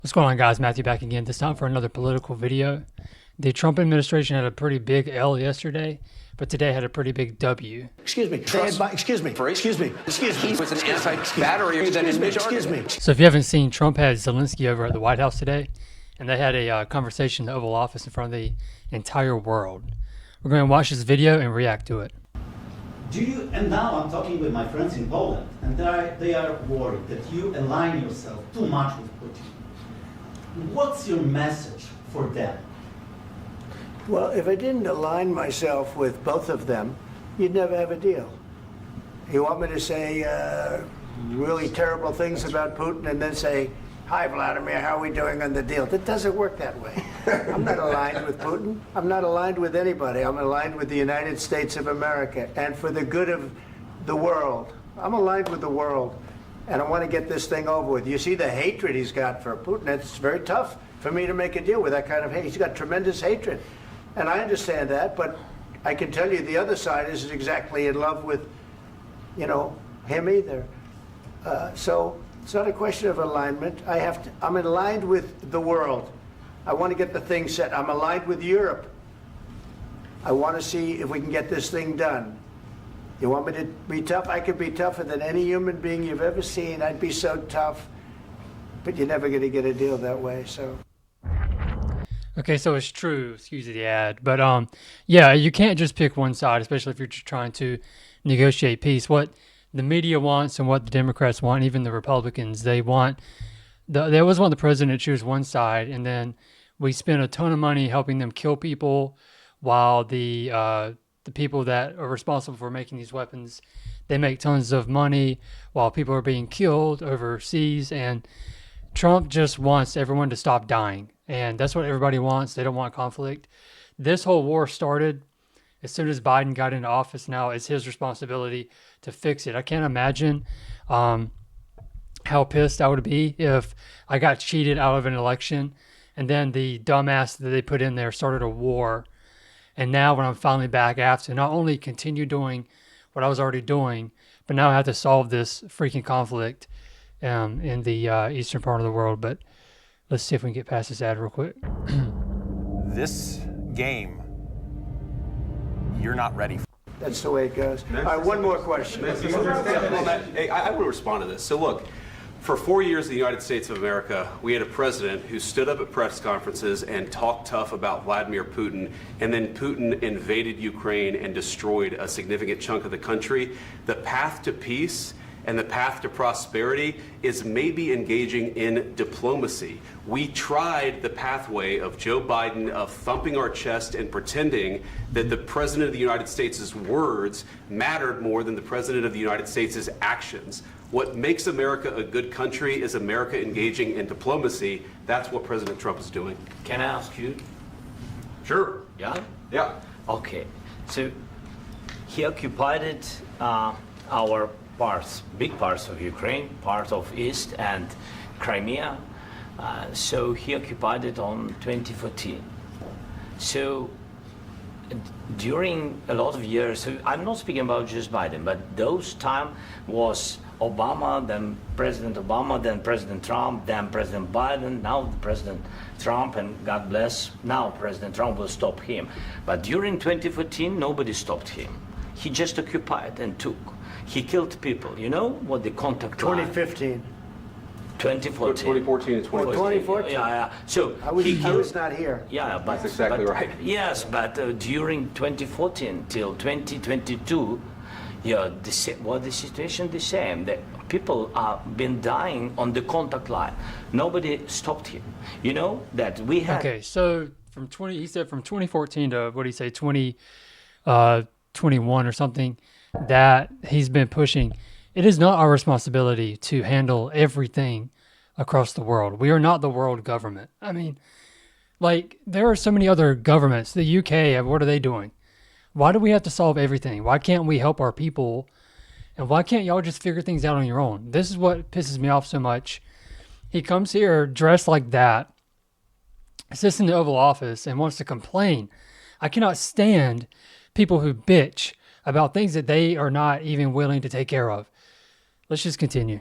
What's going on, guys? Matthew back again, this time for another political video. The Trump administration had a pretty big L yesterday, but today had a pretty big W. Excuse me. Excuse me. He was an anti-battery than his majority. Excuse me. So if you haven't seen, Trump had Zelensky over at the White House today, and they had a conversation in the Oval Office in front of the entire world. We're going to watch this video and react to it. And now I'm talking with my friends in Poland, and they are worried that you align yourself too much with Putin. What's your message for them? Well, if I didn't align myself with both of them, you'd never have a deal. You want me to say really terrible things about Putin and then say, "Hi, Vladimir, how are we doing on the deal?" That doesn't work that way. I'm not aligned with Putin. I'm not aligned with anybody. I'm aligned with the United States of America and for the good of the world. I'm aligned with the world, and I want to get this thing over with. You see the hatred he's got for Putin. It's very tough for me to make a deal with that kind of hate. He's got tremendous hatred, and I understand that, but I can tell you the other side isn't exactly in love with, him either. So it's not a question of alignment. I'm aligned with the world. I want to get the thing set. I'm aligned with Europe. I want to see if we can get this thing done. You want me to be tough? I could be tougher than any human being you've ever seen. I'd be so tough. But you're never going to get a deal that way, so. Okay, so it's true, excuse the ad, but yeah, you can't just pick one side, especially if you're just trying to negotiate peace. What the media wants and what the Democrats want, even the Republicans, they always want the president to choose one side, and then we spend a ton of money helping them kill people, while the people that are responsible for making these weapons, they make tons of money while people are being killed overseas. And Trump just wants everyone to stop dying, and that's what everybody wants. They don't want conflict. This whole war started as soon as Biden got into office. Now it's his responsibility to fix it. I can't imagine how pissed I would be if I got cheated out of an election and then the dumbass that they put in there started a war. And now when I'm finally back, I have to not only continue doing what I was already doing, but now I have to solve this freaking conflict in the eastern part of the world. But let's see if we can get past this ad real quick. This game, you're not ready for. That's the way it goes. All right, one more question. Hey, I want to respond to this. So look, for 4 years in the United States of America, we had a president who stood up at press conferences and talked tough about Vladimir Putin, and then Putin invaded Ukraine and destroyed a significant chunk of the country. The path to peace and the path to prosperity is maybe engaging in diplomacy. We tried the pathway of Joe Biden of thumping our chest and pretending that the President of the United States' words mattered more than the President of the United States' actions. What makes America a good country is America engaging in diplomacy. That's what President Trump is doing. Can I ask you? Sure. Yeah? Yeah. Okay. So he occupied our parts, big parts of Ukraine, part of East and Crimea. So he occupied it on 2014. So during a lot of years, so I'm not speaking about just Biden, but those time was Obama, then President Obama, then President Trump, then President Biden, now President Trump, and God bless, now President Trump will stop him. But during 2014, nobody stopped him. He just occupied and took. He killed people. You know what the contact line? 2015. 2014. 2014 and 2015. 2014. Yeah. So I was not here. Yeah, but That's exactly right. Yes, but during 2014 till 2022, the situation the same. The people have been dying on the contact line. Nobody stopped him. You know that we had. Okay, so he said from 2014 to what did he say, 2021 or something, that he's been pushing. It is not our responsibility to handle everything across the world. We are not the world government. I mean, like, there are so many other governments. The UK, what are they doing? Why do we have to solve everything? Why can't we help our people? And why can't y'all just figure things out on your own? This is what pisses me off so much. He comes here dressed like that, sits in the Oval Office and wants to complain. I cannot stand people who bitch about things that they are not even willing to take care of. Let's just continue.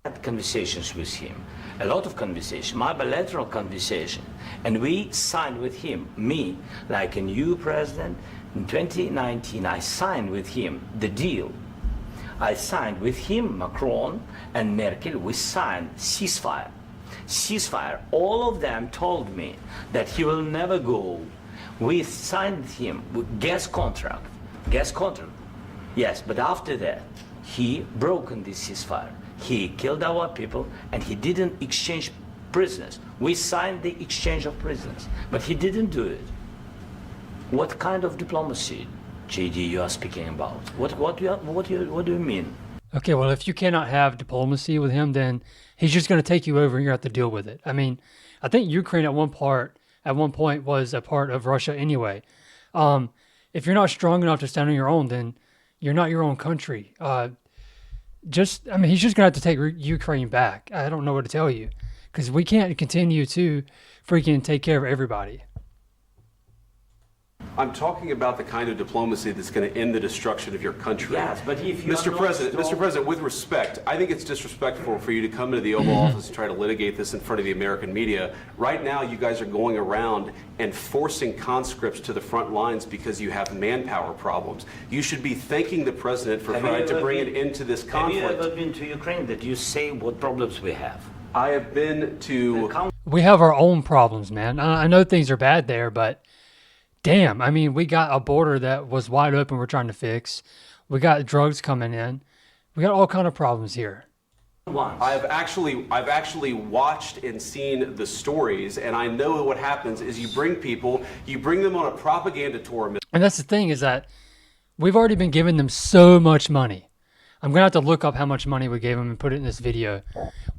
Had conversations with him, a lot of conversation, my bilateral conversation, and we signed with him, me, like a new president. In 2019, I signed with him the deal. I signed with him, Macron and Merkel, we signed ceasefire. Ceasefire. All of them told me that he will never go. We signed him with gas contract. Gas contract. Yes, but after that, he broken this ceasefire. He killed our people and he didn't exchange prisoners. We signed the exchange of prisoners, but he didn't do it. What kind of diplomacy, JD, you are speaking about? What do you mean? Okay, well, if you cannot have diplomacy with him, then he's just going to take you over and you have to deal with it. I mean, I think Ukraine at one point was a part of Russia anyway. If you're not strong enough to stand on your own, then you're not your own country. He's just going to have to take Ukraine back. I don't know what to tell you, because we can't continue to freaking take care of everybody. I'm talking about the kind of diplomacy that's going to end the destruction of your country. Yes, but if you Mr. President, with respect, I think it's disrespectful for you to come into the Oval Office and try to litigate this in front of the American media. Right now, you guys are going around and forcing conscripts to the front lines because you have manpower problems. You should be thanking the president for trying to bring an end to this conflict. Have you ever been to Ukraine that you say what problems we have? I have been to... We have our own problems, man. I know things are bad there, but damn, I mean, we got a border that was wide open we're trying to fix. We got drugs coming in. We got all kind of problems here. I've actually watched and seen the stories, and I know what happens is you bring them on a propaganda tour. And that's the thing, is that we've already been giving them so much money. I'm going to have to look up how much money we gave him and put it in this video.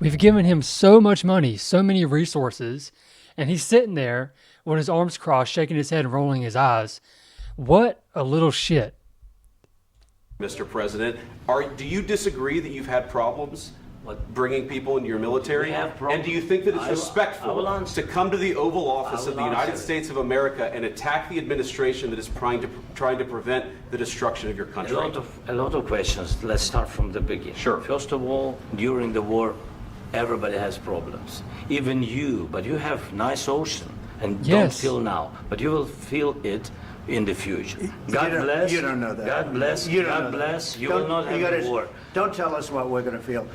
We've given him so much money, so many resources, and he's sitting there with his arms crossed, shaking his head and rolling his eyes. What a little shit. Mr. President, do you disagree that you've had problems bringing people into your military? And do you think that it's respectful to come to the Oval Office of the United States of America and attack the administration that is trying to prevent the destruction of your country? A lot of questions. Let's start from the beginning. Sure. First of all, during the war, everybody has problems. Even you, but you have nice ocean. And don't feel now, but you will feel it in the future. God bless. You don't know that. God bless. God bless. You will not have a war. Don't tell us what we're going to feel.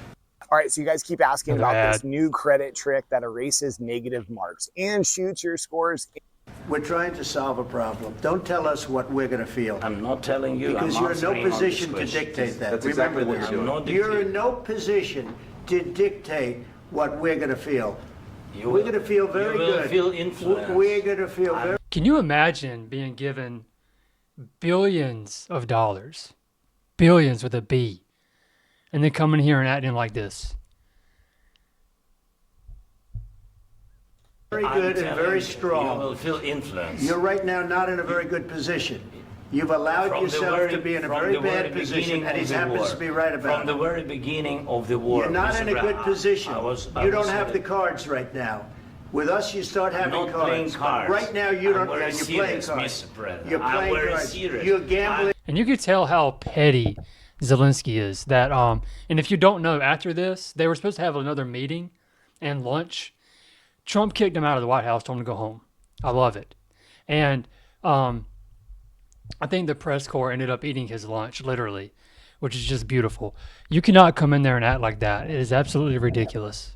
All right, so you guys keep asking about this new credit trick that erases negative marks and shoots your scores. We're trying to solve a problem. Don't tell us what we're going to feel. I'm not telling you. Because you're in no position to dictate that. That's exactly what you're doing. You're in no position to dictate what we're going to feel. We're going to feel very good. You will feel influenced. We're going to feel very... Can you imagine being given billions of dollars, billions with a B, and then coming here and acting like this? Very good and very strong. You will feel influenced. You're right now not in a very good position. You've allowed yourself to be in a very bad position, and he happens to be right about it. From the very beginning of the war. You're not in a good position. You don't have the cards right now. With us, you start having cards. Right now, you don't. You're playing cards. You're playing cards. You're gambling. And you could tell how petty Zelensky is. That and if you don't know, after this, they were supposed to have another meeting and lunch. Trump kicked him out of the White House, told him to go home. I love it. And I think the press corps ended up eating his lunch, literally, which is just beautiful. You cannot come in there and act like that. It is absolutely ridiculous.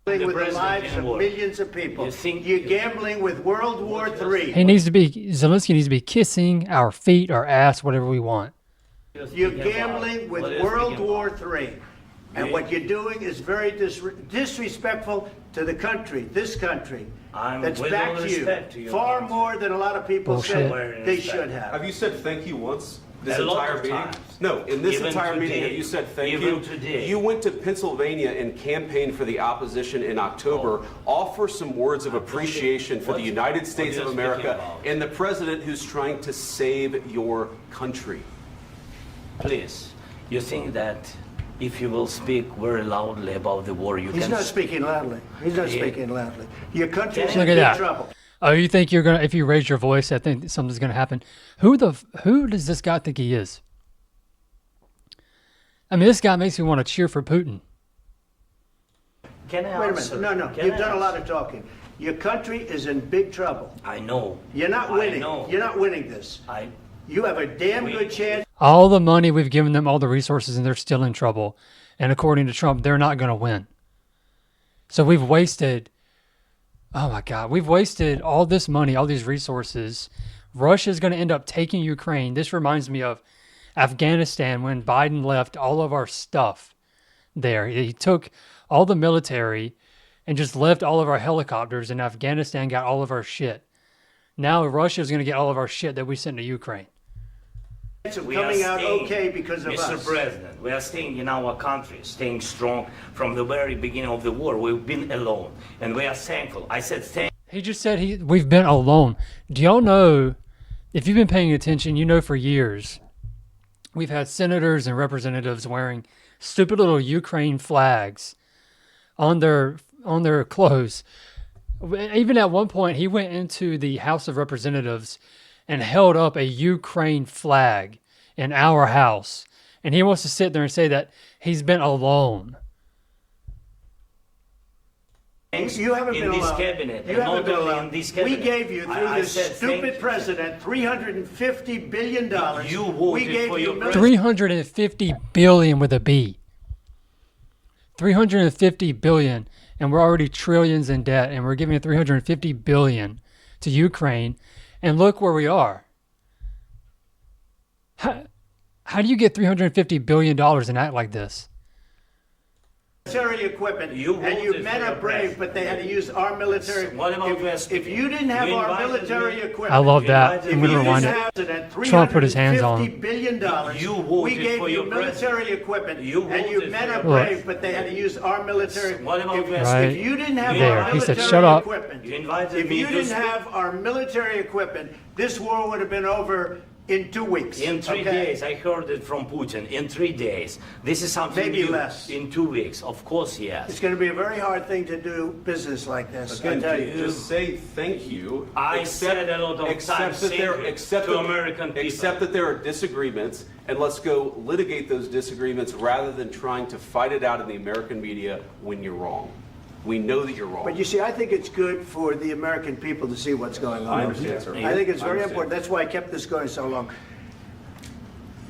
With the lives of millions of people. You're gambling with World War III. Zelensky needs to be kissing our feet, our ass, whatever we want. You're gambling with World War III. And what you're doing is very disrespectful to the country, this country, that's back to you, far more than a lot of people say they should have. Have you said thank you once? This entire meeting? No, in this entire meeting, have you said thank you? You went to Pennsylvania and campaigned for the opposition in October. Offer some words of appreciation for the United States of America and the president who's trying to save your country. Please, you think that if you will speak very loudly about the war, you can... He's not speaking loudly. He's not speaking loudly. Your country's in big trouble. Oh, you think you're gonna? If you raise your voice, I think something's gonna happen. Who does this guy think he is? I mean, this guy makes me want to cheer for Putin. Can I Wait a answer? minute. No, Can you've I done a lot answer? of talking. Your country is in big trouble. I know. You're not I winning. know. You're not winning this. You have a damn good chance. All the money we've given them, all the resources, and they're still in trouble. And according to Trump, they're not going to win. So we've wasted, oh my God, we've wasted all this money, all these resources. Russia's going to end up taking Ukraine. This reminds me of Afghanistan when Biden left all of our stuff there. He took all the military and just left all of our helicopters, and Afghanistan got all of our shit. Now Russia's going to get all of our shit that we sent to Ukraine. We Coming are out staying, okay because of Mr. us. President, we are staying in our country, staying strong from the very beginning of the war. We've been alone, and we are thankful. I said thank. He just said we've been alone. Do y'all know, if you've been paying attention, you know for years, we've had senators and representatives wearing stupid little Ukraine flags on their clothes. Even at one point, he went into the House of Representatives and held up a Ukraine flag in our house. And he wants to sit there and say that he's been alone. You haven't been in this alone. cabinet, You and haven't not been only alone. in this We cabinet. gave you, through I this said thank stupid you. president, $350 billion. You voted we gave for you your millions. 350 billion with a B. 350 billion, and we're already trillions in debt, and we're giving 350 billion to Ukraine, and look where we are. How do you get 350 billion dollars and act like this? Military equipment, and you voted men for are your brave, president. but they had to use our military. What about If you didn't have You our invited military me. equipment, I love that. If I'm going to you rewind didn't it. have Trump put his hands on $350 billion. You We voted gave for you your military president. equipment, You and you voted men for are your Look. brave, but they had to use our military. What about if, Right if you didn't have there. our He said, military "Shut up." equipment, You invited if me you to didn't speak. have our military equipment, this war would have been over in 2 weeks. In 3 okay? days, I heard it from Putin. In 3 days, this is something Maybe new. less. In 2 weeks, of course, It's yes. going to be a very hard thing to do business like this. I Again, tell you. just say thank you. I said a lot of accept times that thank there, you accept to that- American people. Accept that there are disagreements, and let's go litigate those disagreements rather than trying to fight it out in the American media when you're wrong. We know that you're wrong. But you see, I think it's good for the American people to see what's going on. I understand, sir. I think it's I very understand. important. That's why I kept this going so long.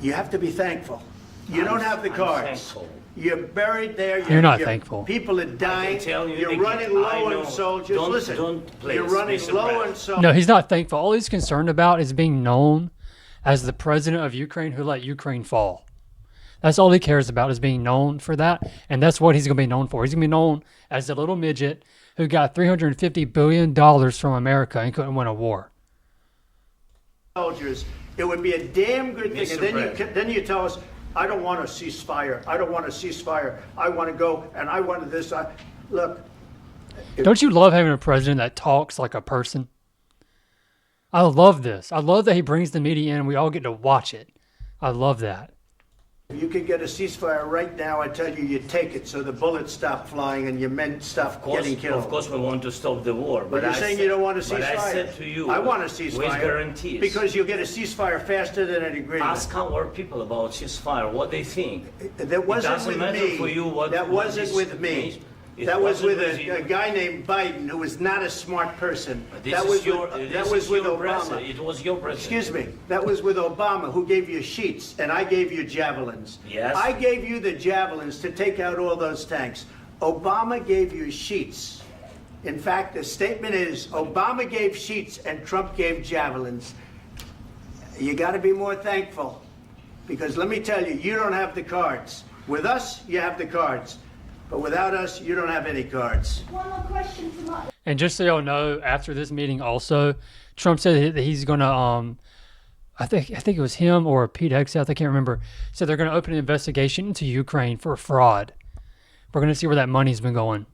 You have to be thankful. You don't have the I'm cards. thankful. You're buried there. You're not thankful. People are dying. tell you You're again, running I low know. on soldiers. Don't- Listen, don't please, you're running Mr. low President. on soldiers. No, he's not thankful. All he's concerned about is being known as the president of Ukraine who let Ukraine fall. That's all he cares about, is being known for that, and that's what he's going to be known for. He's going to be known as the little midget who got $350 billion from America and couldn't win a war. Soldiers. It would be a damn good thing. Mr. And then President. then you tell us, I don't want a ceasefire. I don't want a ceasefire. I want to go, and I want this. Look, Don't you love having a president that talks like a person? I love this. I love that he brings the media in and we all get to watch it. I love that. if you could get a ceasefire right now, I tell you, you take it so the bullets stop flying and your men stop getting killed. Of course, we want to stop the war. But you're I saying said- you don't want a ceasefire. But I said to you, I want a with ceasefire. guarantees. Because you'll get a ceasefire faster than an agreement. Ask our people about ceasefire, what they think. That wasn't it doesn't with matter me. for you what That what wasn't this with me. means. It That was wasn't with you. a guy named Biden who was not a smart person. This That is was your, with, this that was is with your Obama. president. It was your president. Excuse me. That was with Obama, who gave you sheets, and I gave you javelins. Yes. I gave you the javelins to take out all those tanks. Obama gave you sheets. In fact, the statement is Obama gave sheets and Trump gave javelins. You got to be more thankful, because let me tell you, you don't have the cards. With us, you have the cards. But without us, you don't have any cards. One more question to my And just so y'all know, after this meeting also, Trump said that he's going to, I think it was him or Pete Hegseth, I can't remember, said they're going to open an investigation into Ukraine for fraud. We're going to see where that money's been going.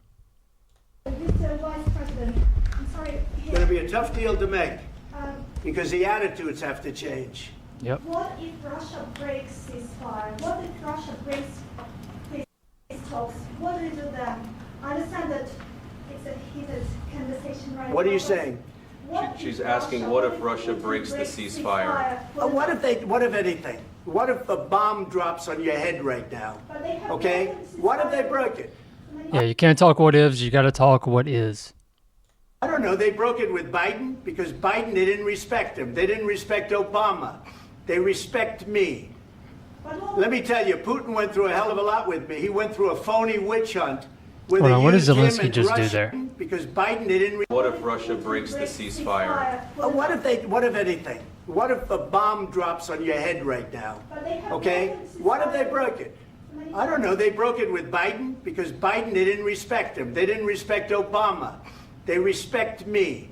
Mr. Vice President. I'm sorry. It's going to be a tough deal to make, Um, because the attitudes have to change. Yep. what if Russia breaks ceasefire? What if Russia breaks peace talks? What do you do then? I understand that it's a heated conversation right now. What are you but saying? what She's if asking, Russia- what if Russia Putin breaks the breaks ceasefire? What if anything? What if a bomb drops on your head right now? But they have Okay? broken What if they ceasefire broke it? many Yeah, you can't talk what ifs. You got to talk what is. I don't know. They broke it with Biden because Biden, they didn't respect him. They didn't respect Obama. They respect me. Let me tell you, Putin went through a hell of a lot with me. He went through a phony witch hunt. Hold on, what does Zelensky just do there? Because Biden, they didn't. What if Russia breaks the ceasefire? What if anything? What if a bomb drops on your head right now? Okay? What if they broke it? I don't know. They broke it with Biden because Biden, they didn't respect him. They didn't respect Obama. They respect me.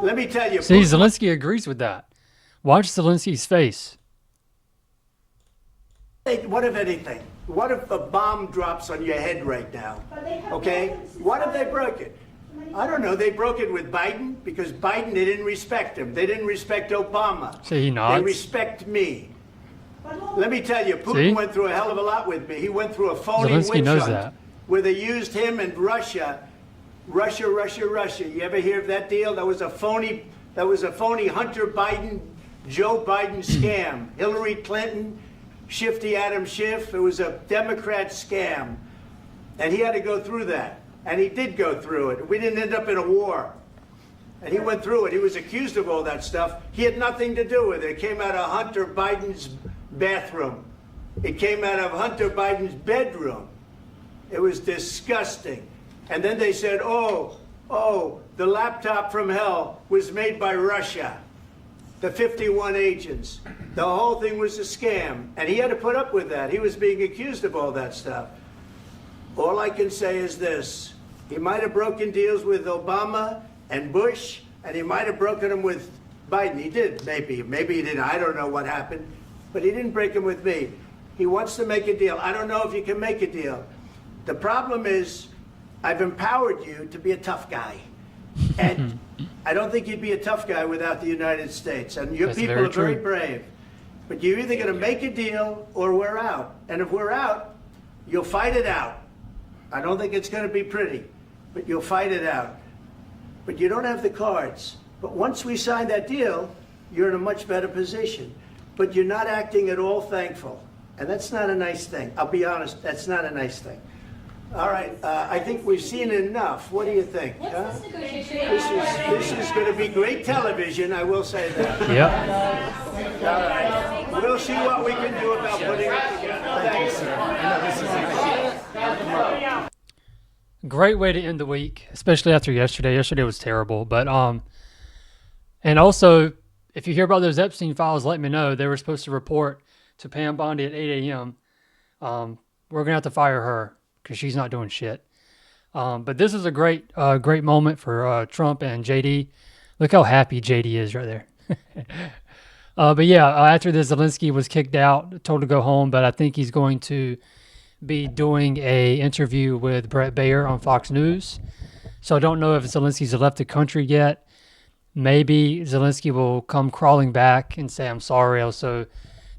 Let me tell you. See, Zelensky agrees with that. Watch Zelensky's face. What if anything? What if a bomb drops on your head right now? Okay? What if they broke it? I don't know. They broke it with Biden because Biden, they didn't respect him. They didn't respect Obama. See, he nods. They respect me. Let me tell you, Putin went through a hell of a lot with me. He went through a phony Zelensky knows hunt that. where they used him and Russia. Russia. You ever hear of that deal? That was a phony Hunter Biden, Joe Biden scam. Hillary Clinton, Shifty Adam Schiff. It was a Democrat scam. And he had to go through that. And he did go through it. We didn't end up in a war. And he went through it. He was accused of all that stuff. He had nothing to do with it. It came out of Hunter Biden's bathroom. It came out of Hunter Biden's bedroom. It was disgusting. And then they said, oh, the laptop from hell was made by Russia. The 51 agents. The whole thing was a scam. And he had to put up with that. He was being accused of all that stuff. All I can say is this. He might have broken deals with Obama and Bush, and he might have broken them with Biden. He did, maybe. Maybe he didn't. I don't know what happened. But he didn't break them with me. He wants to make a deal. I don't know if you can make a deal. The problem is, I've empowered you to be a tough guy. And I don't think you'd be a tough guy without the United States. And your people are very brave. But you're either going to make a deal or we're out. And if we're out, you'll fight it out. I don't think it's going to be pretty, but you'll fight it out. But you don't have the cards. But once we sign that deal, you're in a much better position. But you're not acting at all thankful. And that's not a nice thing. I'll be honest, that's not a nice thing. All right, I think we've seen enough. What do you think? Huh? This is going to be great television, I will say that. Yep. All right. We'll see what we can do about putting it together. Thanks, sir. Great way to end the week, especially after yesterday. Yesterday was terrible, but and also, if you hear about those Epstein files, let me know. They were supposed to report to Pam Bondi at 8 a.m. We're gonna have to fire her because she's not doing shit. But this is a great moment for Trump and JD. Look how happy JD is right there. But yeah, after this, Zelensky was kicked out, told to go home, but I think he's going to be doing a interview with Brett Baer on Fox News. So I don't know if Zelensky's left the country yet. Maybe Zelensky will come crawling back and say, I'm sorry, I was so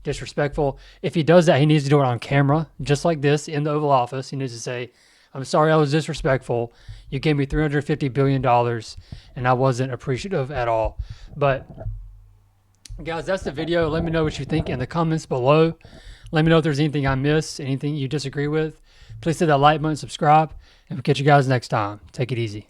disrespectful. If he does that, he needs to do it on camera, just like this in the Oval Office. He needs to say, I'm sorry I was disrespectful. You gave me $350 billion and I wasn't appreciative at all. But guys, that's the video. Let me know what you think in the comments below. Let me know if there's anything I missed, anything you disagree with. Please hit that like button, subscribe, and we'll catch you guys next time. Take it easy.